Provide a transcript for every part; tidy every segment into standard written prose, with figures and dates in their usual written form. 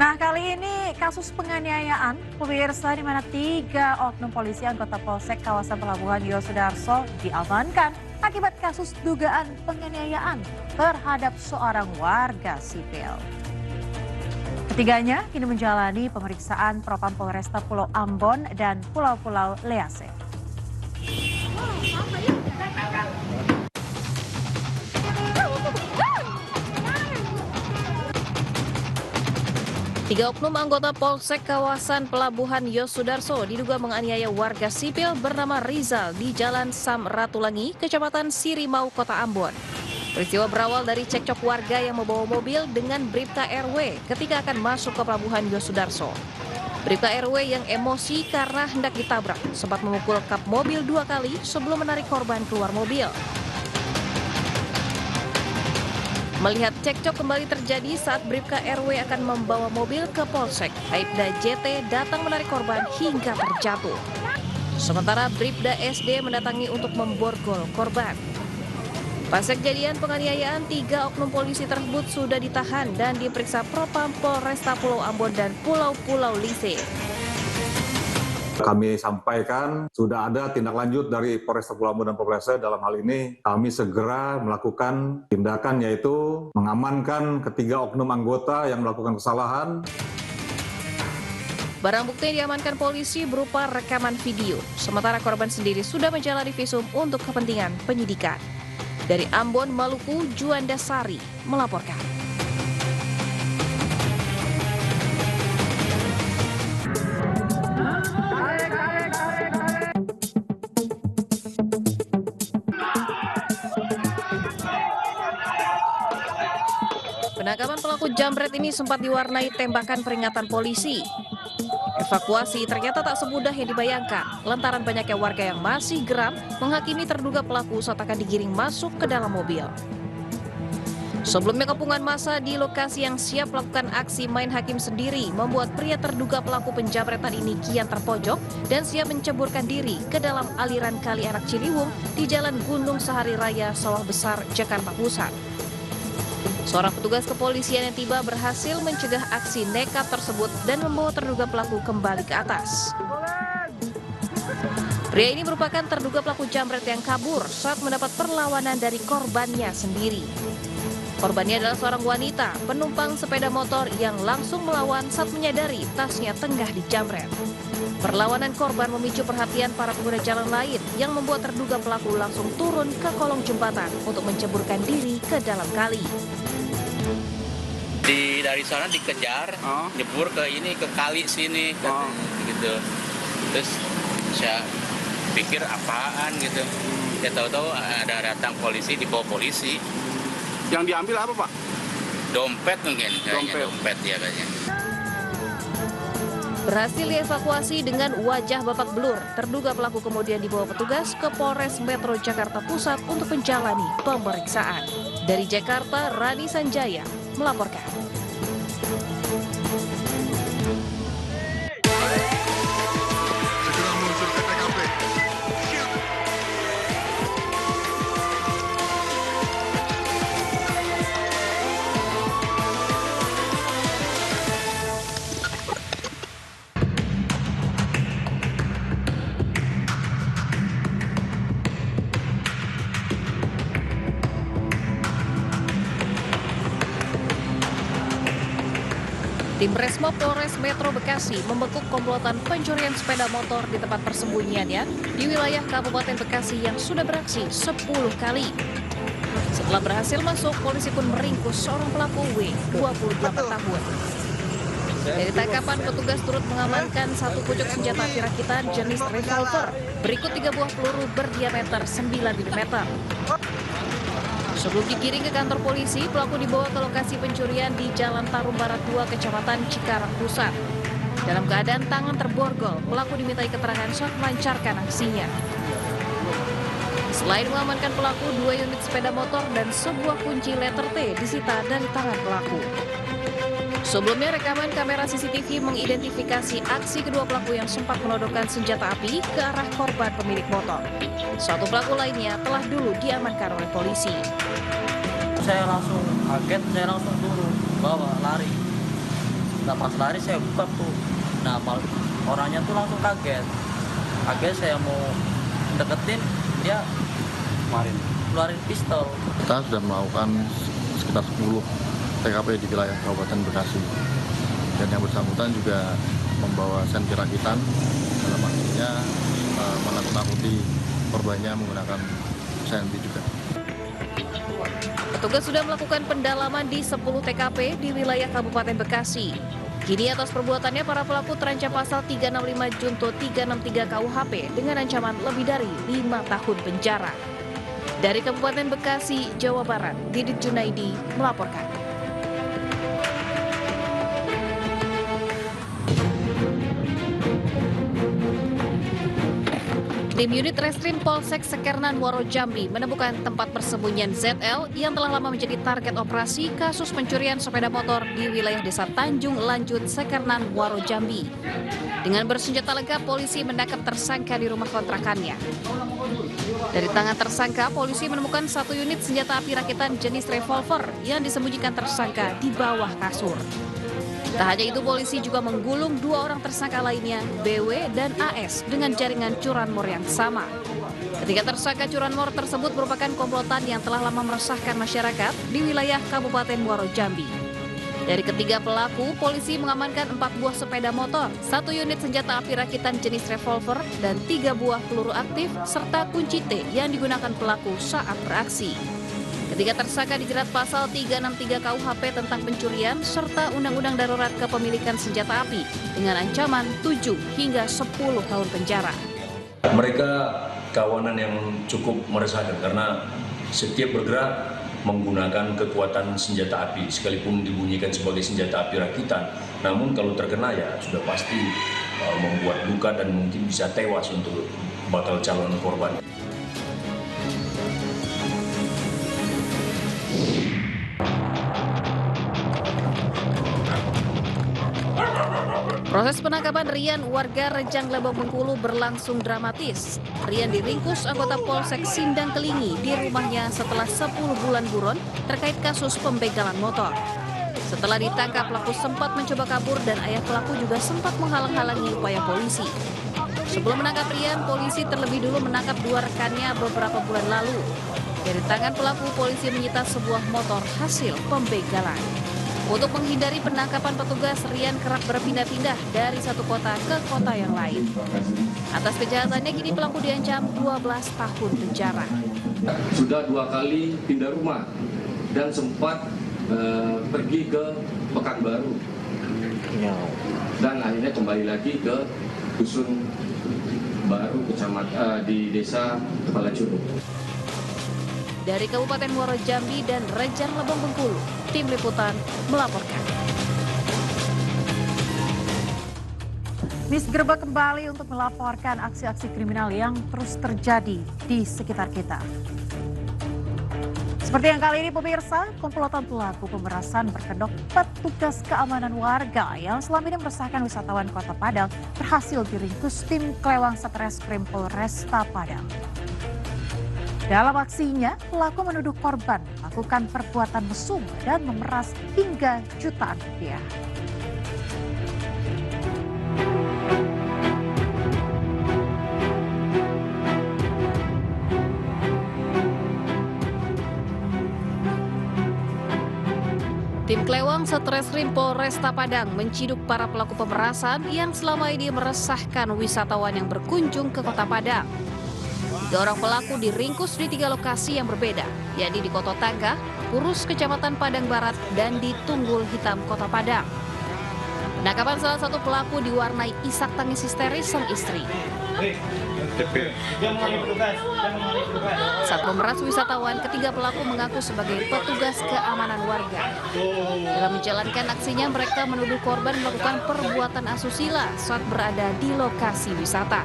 Nah, kali ini kasus penganiayaan pemirsa di mana 3 oknum polisi anggota Polsek kawasan Pelabuhan Yosudarso diamankan akibat kasus dugaan penganiayaan terhadap seorang warga sipil. Ketiganya kini menjalani pemeriksaan Propam Polresta Pulau Ambon dan Pulau-Pulau Lease. Tiga oknum anggota Polsek kawasan Pelabuhan Yosudarso diduga menganiaya warga sipil bernama Rizal di Jalan Sam Ratulangi, Kecamatan Sirimau, Kota Ambon. Peristiwa berawal dari cekcok warga yang membawa mobil dengan Bribka RW ketika akan masuk ke Pelabuhan Yosudarso. Bribka RW yang emosi karena hendak ditabrak sempat memukul kap mobil 2 kali sebelum menarik korban keluar mobil. Melihat cekcok kembali terjadi saat Bribka RW akan membawa mobil ke Polsek, Aibda JT datang menarik korban hingga terjatuh. Sementara Bribda SD mendatangi untuk memborgol korban. Pasca kejadian penganiayaan, 3 oknum polisi tersebut sudah ditahan dan diperiksa Propam Polresta Pulau Ambon dan Pulau-Pulau Lease. Kami sampaikan sudah ada tindak lanjut dari Polresta Pulau Ambon dan Polres dalam hal ini kami segera melakukan tindakan yaitu mengamankan ketiga oknum anggota yang melakukan kesalahan. Barang bukti yang diamankan polisi berupa rekaman video, sementara korban sendiri sudah menjalani visum untuk kepentingan penyidikan. Dari Ambon, Maluku, Juanda Sari melaporkan. Penangkapan pelaku jambret ini sempat diwarnai tembakan peringatan polisi. Evakuasi ternyata tak semudah yang dibayangkan, lantaran banyaknya warga yang masih geram menghakimi terduga pelaku saat akan digiring masuk ke dalam mobil. Sebelumnya kepungan massa di lokasi yang siap melakukan aksi main hakim sendiri membuat pria terduga pelaku penjamretan ini kian terpojok dan siap menceburkan diri ke dalam aliran Kali Anak Ciliwung di Jalan Gunung Sahari Raya, Sawah Besar, Jakarta Pusat. Seorang petugas kepolisian yang tiba berhasil mencegah aksi nekat tersebut dan membawa terduga pelaku kembali ke atas. Pria ini merupakan terduga pelaku jambret yang kabur saat mendapat perlawanan dari korbannya sendiri. Korbannya adalah seorang wanita penumpang sepeda motor yang langsung melawan saat menyadari tasnya tengah dijamret. Perlawanan korban memicu perhatian para pengguna jalan lain yang membuat terduga pelaku langsung turun ke kolong jembatan untuk menceburkan diri ke dalam kali. Dari sana dikejar, nyebur ke kali sini, gitu. Terus saya pikir apaan gitu. Ya tahu-tahu ada datang polisi, dibawa polisi. Yang diambil apa, Pak? Dompet mungkin, dompet ya kayaknya. Berhasil dievakuasi dengan wajah babak belur, terduga pelaku kemudian dibawa petugas ke Polres Metro Jakarta Pusat untuk menjalani pemeriksaan. Dari Jakarta, Rani Sanjaya melaporkan. Segera meluncur ke TKP. Tim Resmo Polres Metro Bekasi membekuk komplotan pencurian sepeda motor di tempat persembunyiannya di wilayah Kabupaten Bekasi yang sudah beraksi 10 kali. Setelah berhasil masuk, polisi pun meringkus seorang pelaku W, 28 tahun. Dari tangkapan, petugas turut mengamankan satu pucuk senjata api rakitan jenis revolver, berikut 3 buah peluru berdiameter 9 mm. Sebelum digiring ke kantor polisi, pelaku dibawa ke lokasi pencurian di Jalan Tarum Barat 2, Kecamatan Cikarang Pusat. Dalam keadaan tangan terborgol, pelaku dimintai keterangan saat melancarkan aksinya. Selain mengamankan pelaku, 2 unit sepeda motor dan sebuah kunci letter T disita dari tangan pelaku. Sebelumnya, rekaman kamera CCTV mengidentifikasi aksi kedua pelaku yang sempat menodongkan senjata api ke arah korban pemilik motor. Satu pelaku lainnya telah dulu diamankan oleh polisi. Saya langsung kaget, saya langsung turun, bawa lari. Nah pas lari saya buka tuh, nah orangnya tuh langsung kaget. Saya mau deketin, dia keluarin pistol. Kita sudah melakukan sekitar 10 TKP di wilayah Kabupaten Bekasi. Dan yang bersangkutan juga membawa senti rakitan, dalam artinya menakut-nakuti korbannya menggunakan senti juga. Petugas sudah melakukan pendalaman di 10 TKP di wilayah Kabupaten Bekasi. Kini atas perbuatannya para pelaku terancam pasal 365 Junto 363 KUHP dengan ancaman lebih dari 5 tahun penjara. Dari Kabupaten Bekasi, Jawa Barat, Didit Junaidi melaporkan. Tim unit Reskrim Polsek Sekernan Muaro Jambi menemukan tempat persembunyian ZL yang telah lama menjadi target operasi kasus pencurian sepeda motor di wilayah Desa Tanjung Lanjut, Sekernan Muaro Jambi. Dengan bersenjata lengkap, polisi menangkap tersangka di rumah kontrakannya. Dari tangan tersangka, polisi menemukan 1 unit senjata api rakitan jenis revolver yang disembunyikan tersangka di bawah kasur. Tak hanya itu, polisi juga menggulung 2 orang tersangka lainnya, BW dan AS, dengan jaringan curanmor yang sama. Ketiga tersangka curanmor tersebut merupakan komplotan yang telah lama meresahkan masyarakat di wilayah Kabupaten Muaro Jambi. Dari ketiga pelaku, polisi mengamankan 4 buah sepeda motor, 1 unit senjata api rakitan jenis revolver, dan 3 buah peluru aktif, serta kunci T yang digunakan pelaku saat beraksi. Ketiga tersangka dijerat pasal 363 KUHP tentang pencurian serta Undang-Undang Darurat Kepemilikan Senjata Api dengan ancaman 7 hingga 10 tahun penjara. Mereka kawanan yang cukup meresahkan karena setiap bergerak menggunakan kekuatan senjata api sekalipun dibunyikan sebagai senjata api rakitan. Namun kalau terkena ya sudah pasti membuat luka dan mungkin bisa tewas untuk bakal calon korban. Proses penangkapan Rian warga Rejang Lebong Bengkulu berlangsung dramatis. Rian diringkus anggota Polsek Sindang Kelingi di rumahnya setelah 10 bulan buron terkait kasus pembegalan motor. Setelah ditangkap, pelaku sempat mencoba kabur dan ayah pelaku juga sempat menghalang-halangi upaya polisi. Sebelum menangkap Rian, polisi terlebih dulu menangkap 2 rekannya beberapa bulan lalu. Dari tangan pelaku, polisi menyita sebuah motor hasil pembegalan. Untuk menghindari penangkapan petugas, Rian kerap berpindah-pindah dari satu kota ke kota yang lain. Atas kejahatannya, kini pelaku diancam 12 tahun penjara. Sudah 2 kali pindah rumah dan sempat pergi ke Pekanbaru. Dan akhirnya kembali lagi ke Dusun Baru, kecamatan di Desa Kepala Curug. Dari Kabupaten Muaro Jambi dan Rejang Lebong Bengkulu, tim liputan melaporkan. Misgerbek kembali untuk melaporkan aksi-aksi kriminal yang terus terjadi di sekitar kita. Seperti yang kali ini pemirsa, komplotan pelaku pemerasan berkedok petugas keamanan warga yang selama ini meresahkan wisatawan Kota Padang berhasil diringkus tim Klewang Satreskrim Polresta Padang. Dalam aksinya, pelaku menuduh korban melakukan perbuatan mesum dan memeras hingga jutaan rupiah. Tim Klewang Satreskrim Polresta Padang menciduk para pelaku pemerasan yang selama ini meresahkan wisatawan yang berkunjung ke Kota Padang. 3 orang pelaku diringkus di 3 lokasi yang berbeda, yakni di Koto Tangga, Purus Kecamatan Padang Barat, dan di Tunggul Hitam Kota Padang. Penangkapan salah satu pelaku diwarnai isak tangis histeris sang istri. Saat memeras wisatawan, ketiga pelaku mengaku sebagai petugas keamanan warga. Dalam menjalankan aksinya, mereka menuduh korban melakukan perbuatan asusila saat berada di lokasi wisata.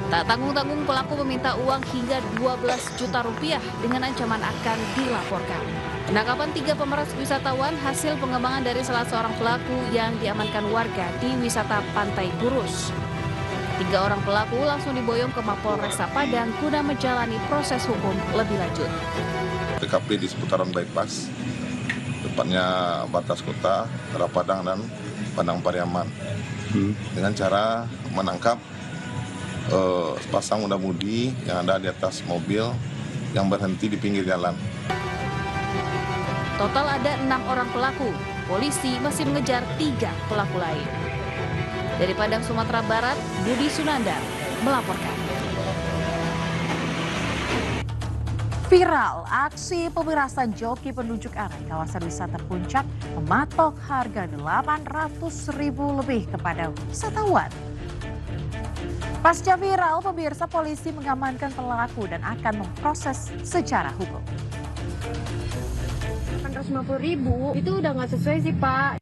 Tak tanggung-tanggung, pelaku meminta uang hingga 12 juta rupiah dengan ancaman akan dilaporkan. Penangkapan 3 pemeras wisatawan hasil pengembangan dari salah seorang pelaku yang diamankan warga di wisata Pantai Gurus. 3 orang pelaku langsung diboyong ke Mapolresta Padang guna menjalani proses hukum lebih lanjut. TKP di seputaran bypass, depannya batas kota, Padang dan Padang Pariaman dengan cara menangkap sepasang muda-mudi yang ada di atas mobil yang berhenti di pinggir jalan. Total ada 6 orang pelaku. Polisi masih mengejar 3 pelaku lain. Dari Padang, Sumatera Barat, Budi Sunandar melaporkan. Viral, aksi pemerasan joki penunjuk arah kawasan wisata Puncak mematok harga Rp800.000 lebih kepada wisatawan. Pasca viral, pemirsa, polisi mengamankan pelaku dan akan memproses secara hukum. Rp850.000 itu udah nggak sesuai sih, Pak.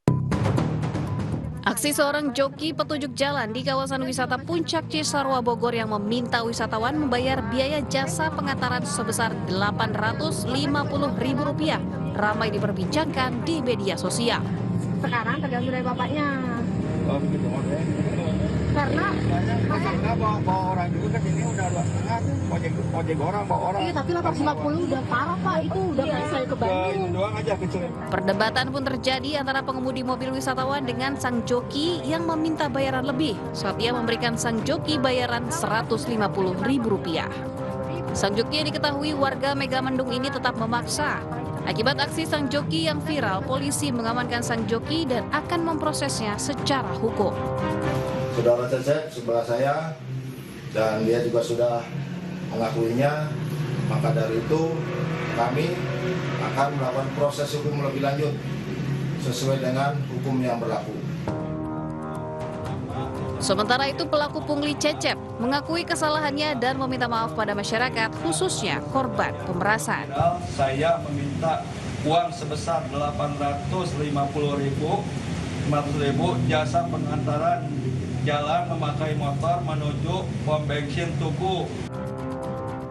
Aksi seorang joki petunjuk jalan di kawasan wisata Puncak Cisarua Bogor yang meminta wisatawan membayar biaya jasa pengantaran sebesar Rp850.000 ramai diperbincangkan di media sosial. Sekarang tergantung dari bapaknya. Oh begitu, Karena bawa orang juga ke sini udah 2,5 ojek orang bawa orang. Iya, tapi 850 udah parah, Pak. Itu udah kayak saya ke Bandung. Doang aja kecil. Perdebatan pun terjadi antara pengemudi mobil wisatawan dengan sang joki yang meminta bayaran lebih saat ia memberikan sang joki bayaran Rp150.000. Sang joki yang diketahui warga Megamendung ini tetap memaksa. Akibat aksi sang joki yang viral, polisi mengamankan sang joki dan akan memprosesnya secara hukum. Saudara Cecep sebelah saya dan dia juga sudah mengakuinya, maka dari itu kami akan melakukan proses hukum lebih lanjut sesuai dengan hukum yang berlaku. Sementara itu pelaku pungli Cecep mengakui kesalahannya dan meminta maaf pada masyarakat khususnya korban pemerasan. Saya meminta uang sebesar Rp850.000 jasa pengantaran jalan memakai motor menuju pom bensin Tugu.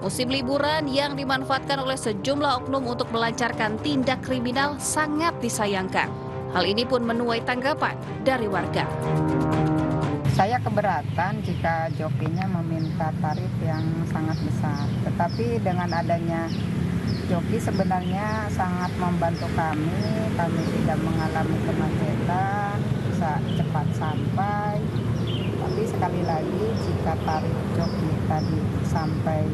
Musim liburan yang dimanfaatkan oleh sejumlah oknum untuk melancarkan tindak kriminal sangat disayangkan. Hal ini pun menuai tanggapan dari warga. Saya keberatan jika jokinya meminta tarif yang sangat besar. Tetapi dengan adanya joki sebenarnya sangat membantu kami tidak mengalami kemacetan, bisa cepat sampai. Tapi sekali lagi jika tarif joki tadi sampai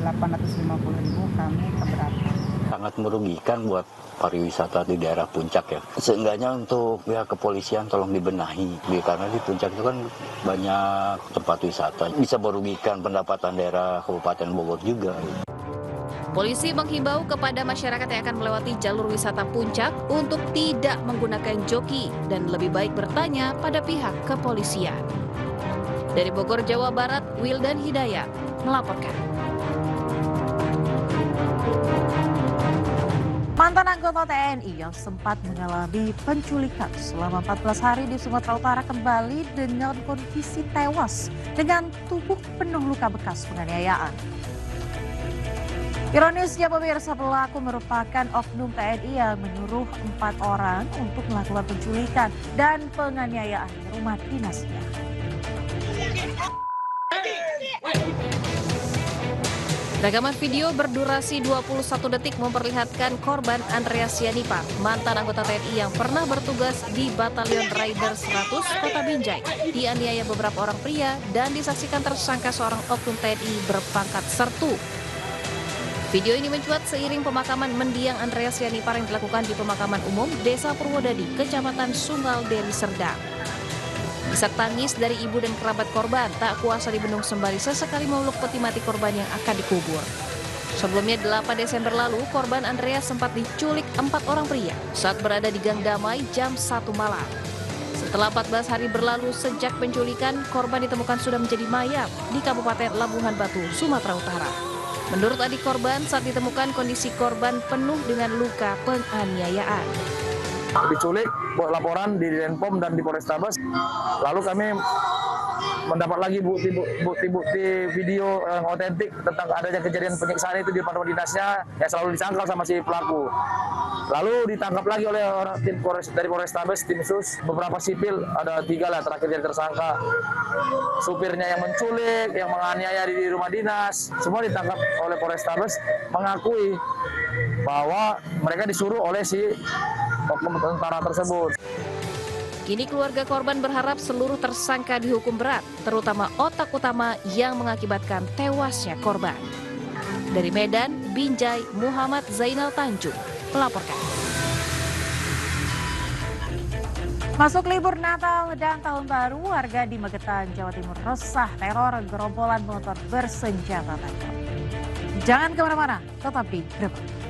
Rp850.000 kami keberatan. Sangat merugikan buat pariwisata di daerah Puncak ya. Seenggaknya untuk pihak kepolisian tolong dibenahi. Karena di Puncak itu kan banyak tempat wisata. Bisa merugikan pendapatan daerah Kabupaten Bogor juga. Polisi menghimbau kepada masyarakat yang akan melewati jalur wisata Puncak untuk tidak menggunakan joki dan lebih baik bertanya pada pihak kepolisian. Dari Bogor, Jawa Barat, Wildan Hidayat melaporkan. Mantan anggota TNI yang sempat mengalami penculikan selama 14 hari di Sumatera Utara kembali dengan kondisi tewas dengan tubuh penuh luka bekas penganiayaan. Ironisnya pemirsa, pelaku merupakan oknum TNI yang menyuruh 4 orang untuk melakukan penculikan dan penganiayaan di rumah dinasnya. Rekaman video berdurasi 21 detik memperlihatkan korban Andreas Sianipar, mantan anggota TNI yang pernah bertugas di Batalion Raider 100 Kota Binjai, dianiaya beberapa orang pria dan disaksikan tersangka seorang oknum TNI berpangkat sertu. Video ini mencuat seiring pemakaman mendiang Andreas Sianipar yang dilakukan di pemakaman umum Desa Purwodadi, Kecamatan Sungal, Deli Serdang. Isak tangis dari ibu dan kerabat korban tak kuasa dibendung sembari sesekali memeluk peti mati korban yang akan dikubur. Sebelumnya 8 Desember lalu, korban Andreas sempat diculik 4 orang pria saat berada di Gang Damai jam 1 malam. Setelah 14 hari berlalu sejak penculikan, korban ditemukan sudah menjadi mayat di Kabupaten Labuhan Batu, Sumatera Utara. Menurut adik korban, saat ditemukan kondisi korban penuh dengan luka penganiayaan. Diculik, buat laporan di Denpom dan di Polrestabes. Lalu kami mendapat lagi bukti-bukti video yang otentik tentang adanya kejadian penyiksaan itu di depan dinasnya yang selalu disangkal sama si pelaku. Lalu ditangkap lagi oleh orang tim dari Polrestabes, tim sus, beberapa sipil, ada 3 lah terakhir jadi tersangka. Supirnya yang menculik, yang menganiaya di rumah dinas, semua ditangkap oleh Polrestabes, mengakui bahwa mereka disuruh oleh si oknum tentara tersebut. Kini keluarga korban berharap seluruh tersangka dihukum berat, terutama otak utama yang mengakibatkan tewasnya korban. Dari Medan, Binjai, Muhammad Zainal Tanjung melaporkan. Masuk libur Natal dan Tahun Baru, warga di Magetan, Jawa Timur resah teror gerombolan motor bersenjata tajam. Jangan kemana-mana, tetap di Grebek.